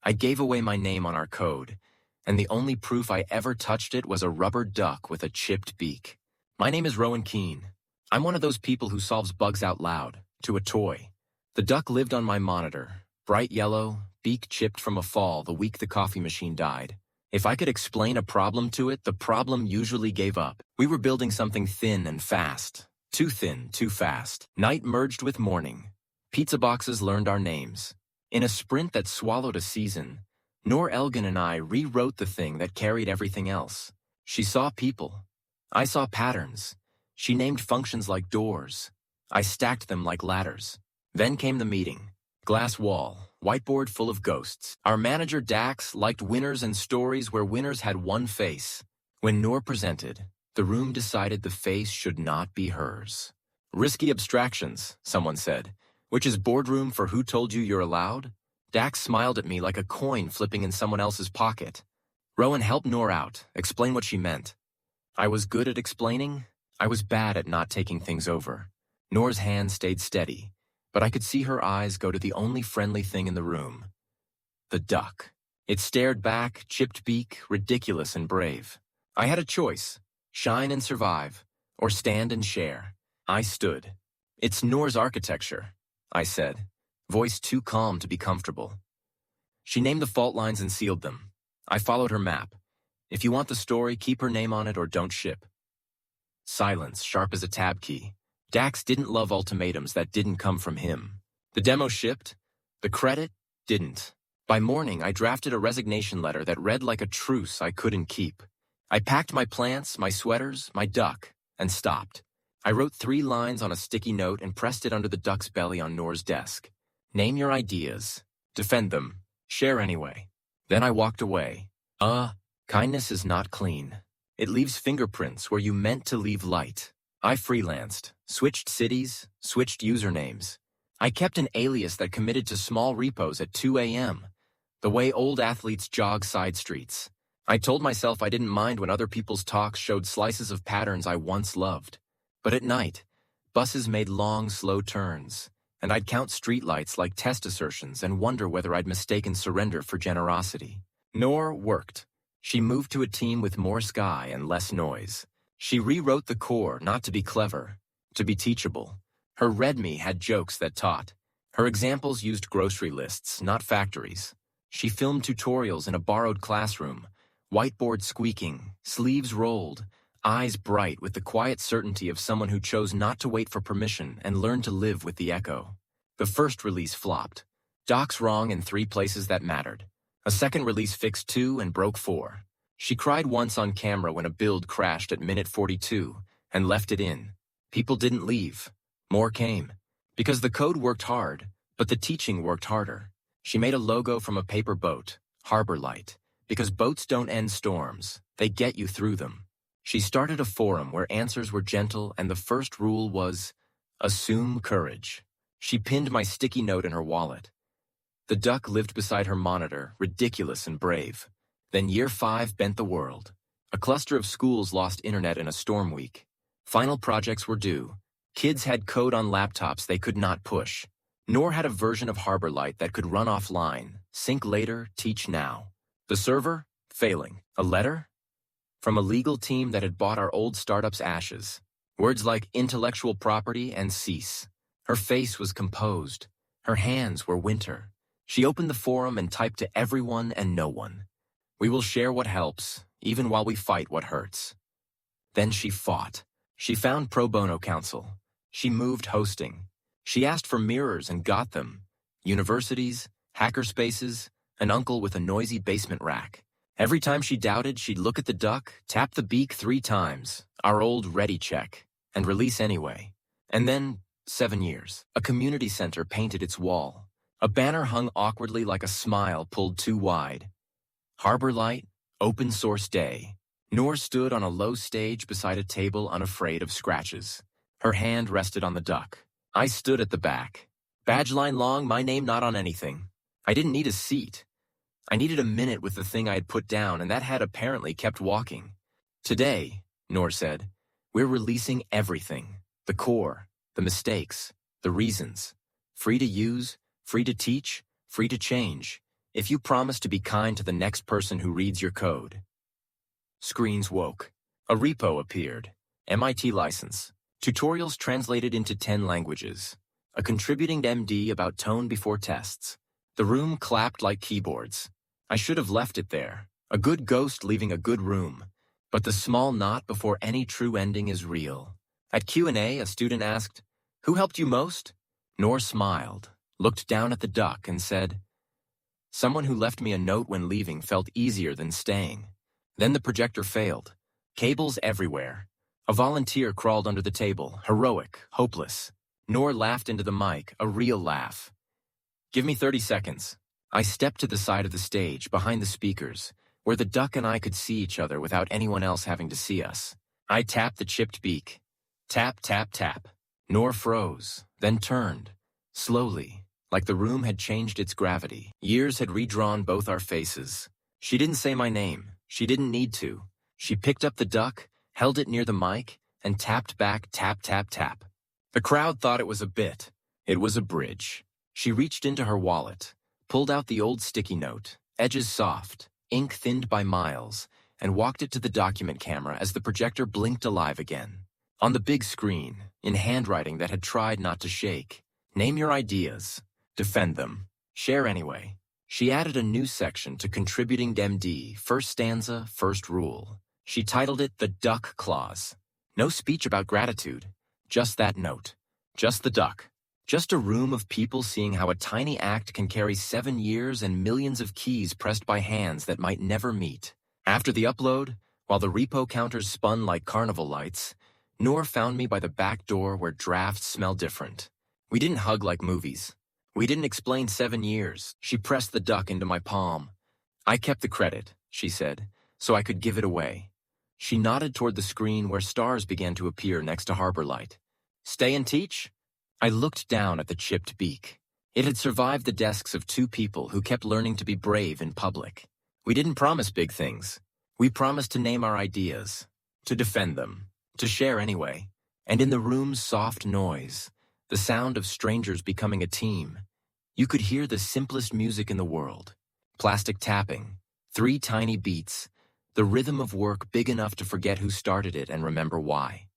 I gave away my name on our code, and the only proof I ever touched it was a rubber duck with a chipped beak. My name is Rowan Keene. I'm one of those people who solves bugs out loud, to a toy. The duck lived on my monitor, bright yellow, beak chipped from a fall the week the coffee machine died. If I could explain a problem to it, the problem usually gave up. We were building something thin and fast. Too thin, too fast. Night merged with morning. Pizza boxes learned our names. In a sprint that swallowed a season, Noor and I rewrote the thing that carried everything else. She saw people. I saw patterns. She named functions like doors. I stacked them like ladders. Then came the meeting. Glass wall, whiteboard full of ghosts. Our manager Dax liked winners and stories where winners had one face. When Noor presented, the room decided the face should not be hers. Risky abstractions, someone said, which is boardroom for who told you you're allowed? Dax smiled at me like a coin flipping in someone else's pocket. Rowan helped Noor out, explain what she meant. I was good at explaining. I was bad at not taking things over. Noor's hand stayed steady, but I could see her eyes go to the only friendly thing in the room. The duck. It stared back, chipped beak, ridiculous and brave. I had a choice, shine and survive, or stand and share. I stood. It's Noor's architecture, I said, voice too calm to be comfortable. She named the fault lines and sealed them. I followed her map. If you want the story, keep her name on it or don't ship. Silence, sharp as a tab key. Dax didn't love ultimatums that didn't come from him. The demo shipped. The credit didn't. By morning, I drafted a resignation letter that read like a truce I couldn't keep. I packed my plants, my sweaters, my duck, and stopped. I wrote 3 lines on a sticky note and pressed it under the duck's belly on Noor's desk. Name your ideas. Defend them. Share anyway. Then I walked away. Kindness is not clean. It leaves fingerprints where you meant to leave light. I freelanced, switched cities, switched usernames. I kept an alias that committed to small repos at 2 a.m., the way old athletes jog side streets. I told myself I didn't mind when other people's talks showed slices of patterns I once loved. But at night, buses made long, slow turns, and I'd count streetlights like test assertions and wonder whether I'd mistaken surrender for generosity. Noor worked. She moved to a team with more sky and less noise. She rewrote the core not to be clever, to be teachable. Her README had jokes that taught. Her examples used grocery lists, not factories. She filmed tutorials in a borrowed classroom, whiteboard squeaking, sleeves rolled, eyes bright with the quiet certainty of someone who chose not to wait for permission and learned to live with the echo. The first release flopped. Docs wrong in 3 places that mattered. A second release fixed 2 and broke 4. She cried once on camera when a build crashed at minute 42 and left it in. People didn't leave. More came. Because the code worked hard, but the teaching worked harder. She made a logo from a paper boat, Harborlight, because boats don't end storms, they get you through them. She started a forum where answers were gentle and the first rule was, assume courage. She pinned my sticky note in her wallet. The duck lived beside her monitor, ridiculous and brave. Then year 5 bent the world. A cluster of schools lost internet in a storm week. Final projects were due. Kids had code on laptops they could not push. Noor had a version of Harborlight that could run offline, sync later, teach now. The server? Failing. A letter? From a legal team that had bought our old startup's ashes. Words like intellectual property and cease. Her face was composed. Her hands were winter. She opened the forum and typed to everyone and no one. We will share what helps, even while we fight what hurts. Then she fought. She found pro bono counsel. She moved hosting. She asked for mirrors and got them. Universities, hackerspaces, an uncle with a noisy basement rack. Every time she doubted, she'd look at the duck, tap the beak 3 times, our old ready check, and release anyway. And then, 7 years. A community center painted its wall. A banner hung awkwardly like a smile pulled too wide. Harborlight, Open Source Day. Noor stood on a low stage beside a table unafraid of scratches. Her hand rested on the duck. I stood at the back. Badge line long, my name not on anything. I didn't need a seat. I needed a minute with the thing I had put down, and that had apparently kept walking. Today, Noor said, we're releasing everything. The core, the mistakes, the reasons. Free to use, free to teach, free to change. if you promise to be kind to the next person who reads your code. Screens woke. A repo appeared. MIT license. Tutorials translated into 10 languages. A contributing MD about tone before tests. The room clapped like keyboards. I should have left it there. A good ghost leaving a good room. But the small knot before any true ending is real. At Q&A, a student asked, "Who helped you most?" Noor smiled, looked down at the duck and said, "Someone who left me a note when leaving felt easier than staying." Then the projector failed. Cables everywhere. A volunteer crawled under the table, heroic, hopeless. Noor laughed into the mic, a real laugh. "Give me 30 seconds. I stepped to the side of the stage, behind the speakers, where the duck and I could see each other without anyone else having to see us. I tapped the chipped beak. Tap, tap, tap. Noor froze, then turned, slowly, like the room had changed its gravity. Years had redrawn both our faces. She didn't say my name. She didn't need to. She picked up the duck, held it near the mic, and tapped back, tap, tap, tap. The crowd thought it was a bit. It was a bridge. She reached into her wallet, pulled out the old sticky note, edges soft, ink thinned by miles, and walked it to the document camera as the projector blinked alive again. On the big screen, in handwriting that had tried not to shake, "Name your ideas. Defend them. Share anyway." She added a new section to Contributing MD, first stanza, first rule. She titled it The Duck Clause. No speech about gratitude. Just that note. Just the duck. Just a room of people seeing how a tiny act can carry 7 years and millions of keys pressed by hands that might never meet. After the upload, while the repo counters spun like carnival lights, Noor found me by the back door where drafts smell different. We didn't hug like movies. We didn't explain 7 years. She pressed the duck into my palm. "I kept the credit," she said, "so I could give it away." She nodded toward the screen where stars began to appear next to Harborlight. "Stay and teach?" I looked down at the chipped beak. It had survived the desks of 2 people who kept learning to be brave in public. We didn't promise big things. We promised to name our ideas, to defend them, to share anyway. And in the room's soft noise, the sound of strangers becoming a team, you could hear the simplest music in the world. Plastic tapping, 3 tiny beats, the rhythm of work big enough to forget who started it and remember why.